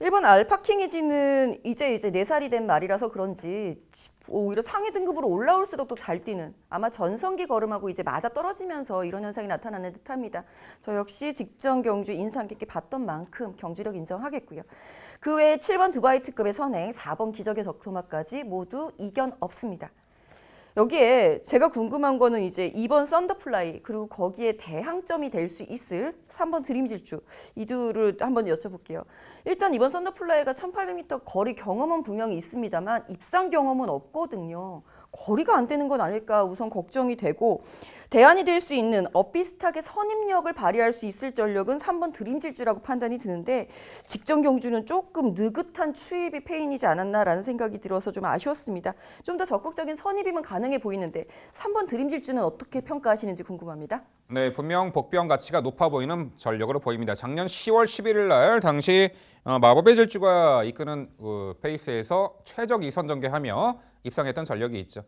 1번 알파킹이지는 이제 4살이 된 말이라서 그런지 오히려 상위 등급으로 올라올수록 더 잘 뛰는 아마 전성기 걸음하고 이제 맞아 떨어지면서 이런 현상이 나타나는 듯합니다. 저 역시 직전 경주 인상 깊게 봤던 만큼 경주력 인정하겠고요. 그 외에 7번 두바이트급의 선행, 4번 기적의 적토마까지 모두 이견 없습니다. 여기에 제가 궁금한 거는 이제 2번 썬더플라이 그리고 거기에 대항점이 될 수 있을 3번 드림질주 이 둘을 한번 여쭤볼게요. 일단 이번 썬더플라이가 1800m 거리 경험은 분명히 있습니다만 입상 경험은 없거든요. 거리가 안 되는 건 아닐까 우선 걱정이 되고 대안이 될 수 있는 엇비슷하게 선입력을 발휘할 수 있을 전력은 3번 드림질주라고 판단이 드는데 직전 경주는 조금 느긋한 추입이 페인이지 않았나라는 생각이 들어서 좀 아쉬웠습니다. 좀 더 적극적인 선입이면 가능해 보이는데 3번 드림질주는 어떻게 평가하시는지 궁금합니다. 네, 분명 복병 가치가 높아 보이는 전력으로 보입니다. 작년 10월 11일 날 당시 마법의 질주가 이끄는 페이스에서 최적 2선 전개하며 입상했던 전력이 있죠.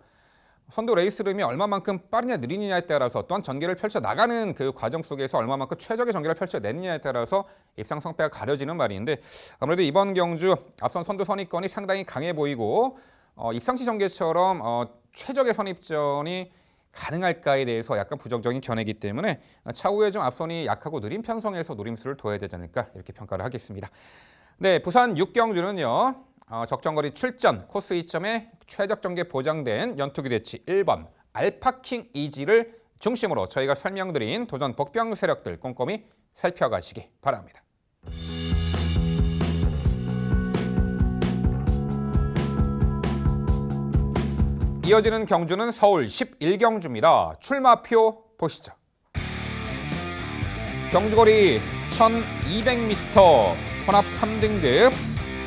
선두 레이스 름이 얼마만큼 빠르냐 느리느냐에 따라서 또한 전개를 펼쳐 나가는 그 과정 속에서 얼마만큼 최적의 전개를 펼쳐냈느냐에 따라서 입상 성패가 가려지는 말인데 아무래도 이번 경주 앞선 선두 선입권이 상당히 강해 보이고 입상시 전개처럼 최적의 선입전이 가능할까에 대해서 약간 부정적인 견해이기 때문에 차후에 좀 앞선이 약하고 느린 편성에서 노림수를 둬야 되지 않을까 이렇게 평가를 하겠습니다. 네, 부산 6경주는요. 적정거리 출전 코스 2점에 최적 전개 보장된 연투기 대치 1번 알파킹 이지를 중심으로 저희가 설명드린 도전 복병 세력들 꼼꼼히 살펴가시기 바랍니다. 이어지는 경주는 서울 11경주입니다. 출마표 보시죠. 경주거리 1200m 혼합 3등급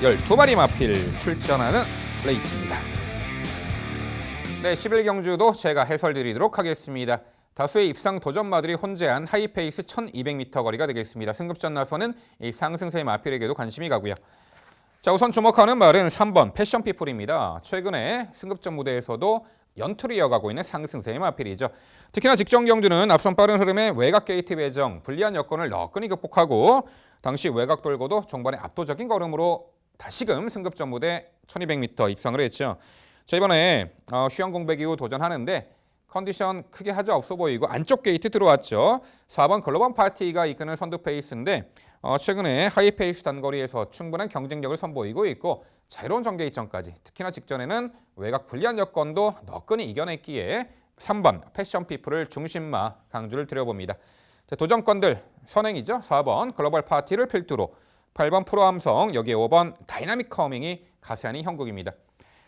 12마리 마필 출전하는 레이스입니다. 네, 11경주도 제가 해설드리도록 하겠습니다. 다수의 입상 도전마들이 혼재한 하이페이스 1200m 거리가 되겠습니다. 승급전 나서는 이 상승세 마필에게도 관심이 가고요. 자, 우선 주목하는 말은 3번 패션피플입니다. 최근에 승급전 무대에서도 연투를 이어가고 있는 상승세의 마필이죠. 특히나 직전 경주는 앞선 빠른 흐름의 외곽 게이트 배정, 불리한 여건을 너끈히 극복하고 당시 외곽 돌고도 종반의 압도적인 걸음으로 다시금 승급전 무대 1200m 입상을 했죠. 자, 이번에 휴양 공백 이후 도전하는데 컨디션 크게 하자 없어 보이고 안쪽 게이트 들어왔죠. 4번 글로벌 파티가 이끄는 선두 페이스인데 최근에 하이페이스 단거리에서 충분한 경쟁력을 선보이고 있고 자유로운 전개 이점까지 특히나 직전에는 외곽 불리한 여건도 너끈히 이겨냈기에 3번 패션피플을 중심마 강조를 드려봅니다. 자, 도전권들 선행이죠. 4번 글로벌 파티를 필두로 8번 프로함성, 여기에 5번 다이나믹 커밍이 가세하는 형국입니다.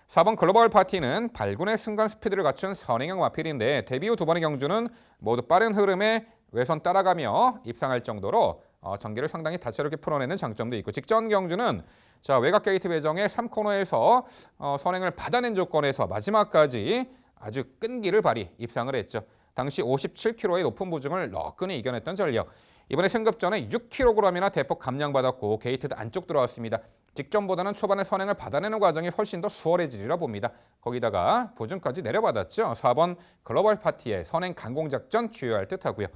4번 글로벌 파티는 발군의 순간 스피드를 갖춘 선행형 마필인데 데뷔 후 두 번의 경주는 모두 빠른 흐름에 외선 따라가며 입상할 정도로 전개를 상당히 다채롭게 풀어내는 장점도 있고 직전 경주는 자, 외곽 게이트 배정의 3코너에서 선행을 받아낸 조건에서 마지막까지 아주 끈기를 발휘 입상을 했죠. 당시 57kg의 높은 부중을 너끈히 이겨냈던 전력. 이번에 승급전에 6kg이나 대폭 감량받았고 게이트도 안쪽 들어왔습니다. 직전보다는 초반에 선행을 받아내는 과정이 훨씬 더 수월해지리라 봅니다. 거기다가 부중까지 내려받았죠. 4번 글로벌 파티의 선행 강공작전 주요할 듯하고요.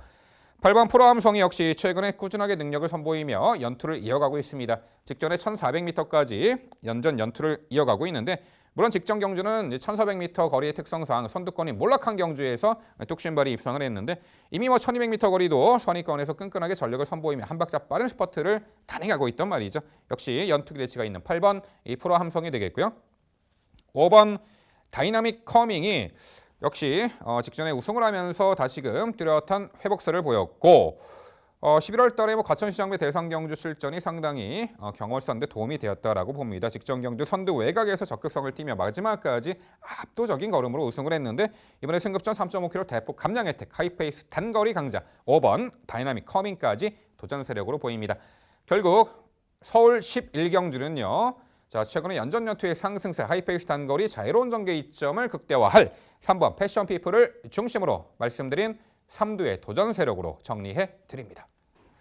8번 프로함성이 역시 최근에 꾸준하게 능력을 선보이며 연투를 이어가고 있습니다. 직전에 1400m까지 연전 연투를 이어가고 있는데 물론 직전 경주는 1400m 거리의 특성상 선두권이 몰락한 경주에서 뚝심발이 입상을 했는데 이미 1200m 거리도 선의권에서 끈끈하게 전력을 선보이며 한 박자 빠른 스퍼트를 단행하고 있단 말이죠. 역시 연투기 대치가 있는 8번 이 프로함성이 되겠고요. 5번 다이나믹 커밍이 역시 직전에 우승을 하면서 다시금 뚜렷한 회복세를 보였고 11월 달에 과천시장배 대상 경주 출전이 상당히 경험을 쌓는 데 도움이 되었다라고 봅니다. 직전 경주 선두 외곽에서 적극성을 띠며 마지막까지 압도적인 걸음으로 우승을 했는데 이번에 승급전 3.5km 대폭 감량 혜택 하이페이스 단거리 강자 5번 다이나믹 커밍까지 도전 세력으로 보입니다. 결국 서울 11경주는요. 자, 최근에 연전 연투의 상승세 하이페이스 단거리 자유로운 전개 이점을 극대화할 3번 패션피플을 중심으로 말씀드린 3두의 도전 세력으로 정리해 드립니다.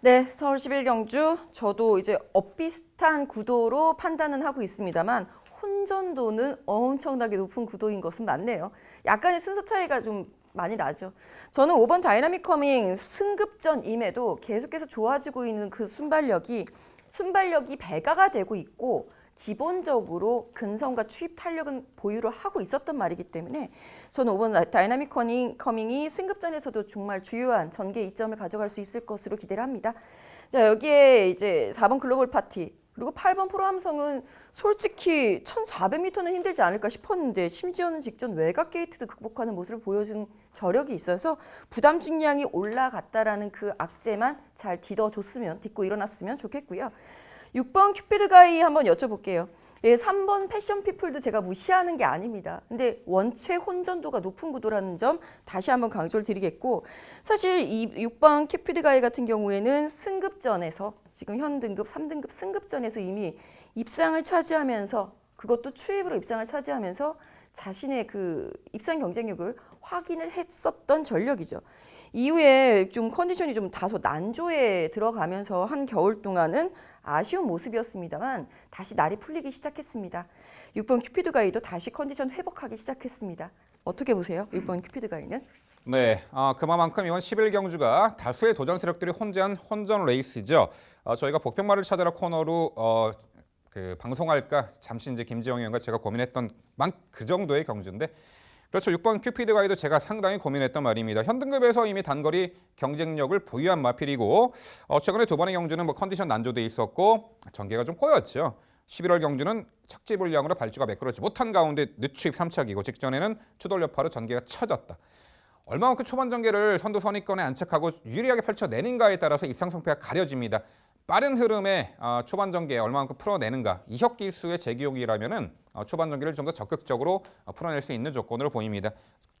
네, 서울 11경주 저도 이제 엇비슷한 구도로 판단은 하고 있습니다만 혼전도는 엄청나게 높은 구도인 것은 맞네요. 약간의 순서 차이가 좀 많이 나죠. 저는 5번 다이나믹 커밍 승급전임에도 계속해서 좋아지고 있는 그 순발력이 순발력이 배가가 되고 있고 기본적으로 근성과 추입 탄력은 보유를 하고 있었던 말이기 때문에 저는 5번 다이나믹 커밍이 승급전에서도 정말 주요한 전개 이점을 가져갈 수 있을 것으로 기대를 합니다. 자, 여기에 이제 4번 글로벌 파티 그리고 8번 프로암성은 솔직히 1400m는 힘들지 않을까 싶었는데 심지어는 직전 외곽 게이트도 극복하는 모습을 보여준 저력이 있어서 부담 중량이 올라갔다라는 그 악재만 잘 딛고 일어났으면 좋겠고요. 6번 큐피드 가이 한번 여쭤볼게요. 예, 3번 패션 피플도 제가 무시하는 게 아닙니다. 근데 원체 혼전도가 높은 구도라는 점 다시 한번 강조를 드리겠고 사실 이 6번 큐피드 가이 같은 경우에는 승급전에서 지금 현 등급 3등급 승급전에서 이미 입상을 차지하면서 그것도 추입으로 입상을 차지하면서 자신의 그 입상 경쟁력을 확인을 했었던 전력이죠. 이후에 좀 컨디션이 좀 다소 난조에 들어가면서 한 겨울 동안은 아쉬운 모습이었습니다만 다시 날이 풀리기 시작했습니다. 6번 큐피드 가이도 다시 컨디션 회복하기 시작했습니다. 어떻게 보세요? 6번 큐피드 가이는? 네, 그만큼 이번 11경주가 다수의 도전 세력들이 혼재한 혼전 레이스죠. 저희가 복평마를 찾아라 코너로 방송할까 잠시 이제 김지영 의원과 제가 고민했던 그 정도의 경주인데 그렇죠. 6번 큐피드 가이도 제가 상당히 고민했던 말입니다. 현등급에서 이미 단거리 경쟁력을 보유한 마필이고 최근에 두 번의 경주는 컨디션 난조돼 있었고 전개가 좀 꼬였죠. 11월 경주는 착지 불량으로 발주가 매끄러지 못한 가운데 늦추입 3착이고 직전에는 추돌 여파로 전개가 처졌다. 얼마만큼 초반 전개를 선두 선입권에 안착하고 유리하게 펼쳐내는가에 따라서 입상 성패가 가려집니다. 빠른 흐름에 초반 전개 얼마만큼 풀어내는가 이혁 기수의 재기용이라면은 초반 전개를 좀 더 적극적으로 풀어낼 수 있는 조건으로 보입니다.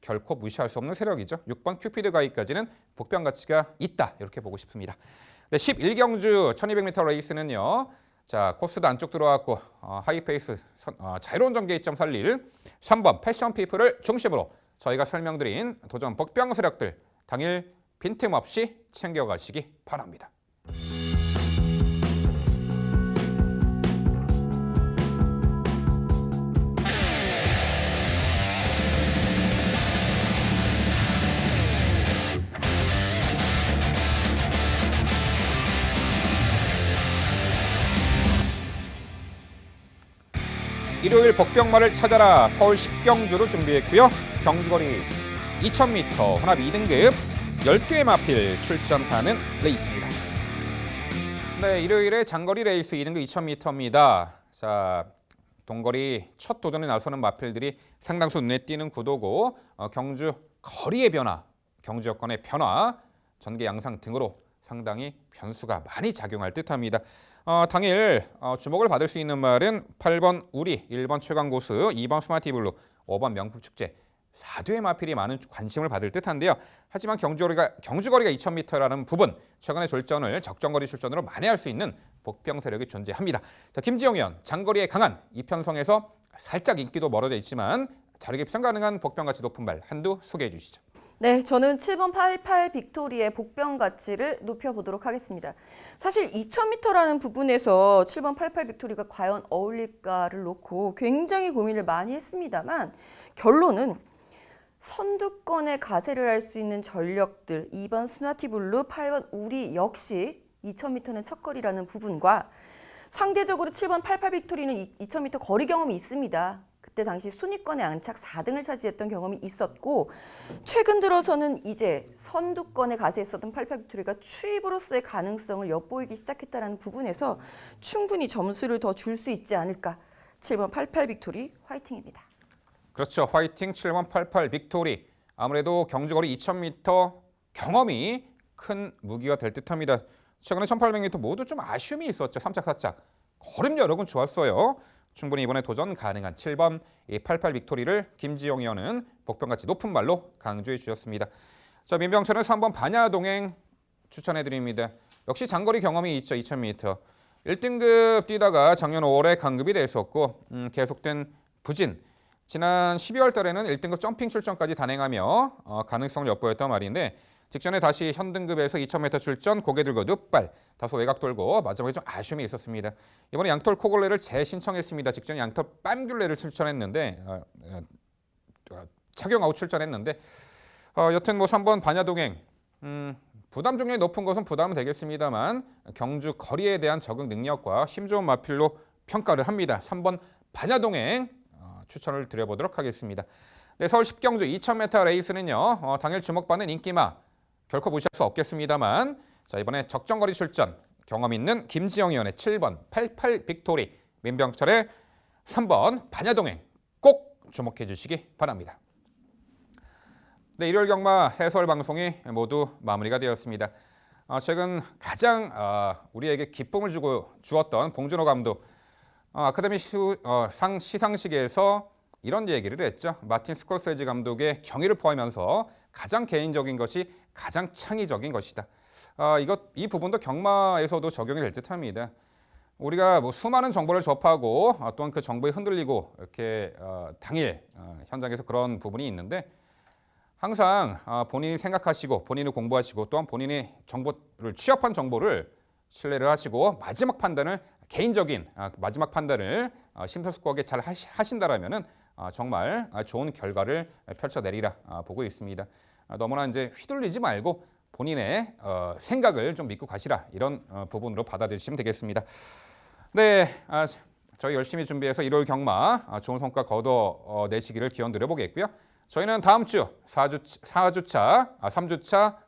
결코 무시할 수 없는 세력이죠. 6번 큐피드 가이까지는 복병 가치가 있다 이렇게 보고 싶습니다. 네, 11경주 1200m 레이스는요. 자 코스도 안쪽 들어왔고 하이페이스 자유로운 전개 이점 살릴 3번 패션 피플을 중심으로 저희가 설명드린 도전 복병 세력들 당일 빈틈없이 챙겨가시기 바랍니다. 일요일 복병마를 찾아라 서울 10경주로 준비했고요. 경주거리 2000m 혼합 2등급 10개의 마필 출전하는 레이스입니다. 네, 일요일에 장거리 레이스 2등급 2000m입니다. 자, 동거리 첫 도전에 나서는 마필들이 상당수 눈에 띄는 구도고 경주 거리의 변화, 경주 여건의 변화, 전개 양상 등으로 상당히 변수가 많이 작용할 듯합니다. 당일 주목을 받을 수 있는 말은 8번 우리, 1번 최강고수, 2번 스마티블루, 5번 명품축제 4두의 마필이 많은 관심을 받을 듯한데요. 하지만 경주거리가 2000m라는 부분, 최근의 졸전을 적정거리 출전으로 만회할 수 있는 복병 세력이 존재합니다. 자, 김지영 의원, 장거리에 강한 이편성에서 살짝 인기도 멀어져 있지만 자력 입상 가능한 복병 가치 높은 발 한두 소개해 주시죠. 네, 저는 7번 88 빅토리의 복병 가치를 높여보도록 하겠습니다. 사실 2000m라는 부분에서 7번 88 빅토리가 과연 어울릴까를 놓고 굉장히 고민을 많이 했습니다만 결론은 선두권에 가세를 할 수 있는 전력들 2번 스나티블루, 8번 우리 역시 2000m는 첫거리라는 부분과 상대적으로 7번 88 빅토리는 2000m 거리 경험이 있습니다. 그때 당시 순위권에 안착 4등을 차지했던 경험이 있었고 최근 들어서는 이제 선두권에 가세했었던 88 빅토리가 추입으로서의 가능성을 엿보이기 시작했다는 부분에서 충분히 점수를 더 줄 수 있지 않을까. 7번 88 빅토리 화이팅입니다. 그렇죠. 화이팅 7번 88 빅토리. 아무래도 경주거리 2000m 경험이 큰 무기가 될 듯합니다. 최근에 1800m 모두 좀 아쉬움이 있었죠. 3착, 4착. 걸음 여력은 좋았어요. 충분히 이번에 도전 가능한 7번 88 빅토리를 김지영 의원은 복병가치 높은 말로 강조해 주셨습니다. 자, 민병철은 3번 반야동행 추천해 드립니다. 역시 장거리 경험이 있죠. 2000m. 1등급 뛰다가 작년 5월에 강급이 됐었고 계속된 부진. 지난 12월 달에는 1등급 점핑 출전까지 단행하며 가능성을 엿보였단 말인데 직전에 다시 현등급에서 2000m 출전 고개 들고 늑발 다소 외곽 돌고 마지막에 좀 아쉬움이 있었습니다. 이번에 양털 코골레를 재신청했습니다. 직전에 양털 빰귤레를 출전했는데 착용하고 출전했는데 여튼 3번 반야동행 부담 중에 높은 것은 부담은 되겠습니다만 경주 거리에 대한 적응 능력과 힘 좋은 마필로 평가를 합니다. 3번 반야동행 추천을 드려보도록 하겠습니다. 네, 서울 10경주 2000m 레이스는요. 당일 주목받는 인기마 결코 무시할 수 없겠습니다만 자, 이번에 적정거리 출전 경험 있는 김지영 의원의 7번 88 빅토리, 민병철의 3번 반야동행 꼭 주목해 주시기 바랍니다. 네, 일요일 경마 해설 방송이 모두 마무리가 되었습니다. 최근 가장 우리에게 기쁨을 주었던 봉준호 감독 아카데미 시상식에서 이런 얘기를 했죠. 마틴 스콜세지 감독의 경의를 포함하면서 가장 개인적인 것이 가장 창의적인 것이다. 이 부분도 경마에서도 적용이 될 듯합니다. 우리가 뭐 수많은 정보를 접하고 또한 그 정보에 흔들리고 이렇게 당일 현장에서 그런 부분이 있는데 항상 본인이 생각하시고 본인이 공부하시고 또한 본인이 정보를 취합한 정보를 신뢰를 하시고 마지막 판단을 개인적인 마지막 판단을 심사숙고하게 잘 하신다라면은 정말 좋은 결과를 펼쳐내리라 보고 있습니다. 너무나 이제 휘둘리지 말고 본인의 생각을 좀 믿고 가시라 이런 부분으로 받아들이시면 되겠습니다. 네, 저희 열심히 준비해서 일요일 경마 좋은 성과 거둬내시기를 기원 드려보겠고요. 저희는 다음 주 3주차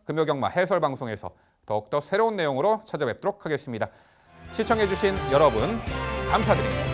금요경마 해설 방송에서 더욱더 새로운 내용으로 찾아뵙도록 하겠습니다. 시청해주신 여러분 감사드립니다.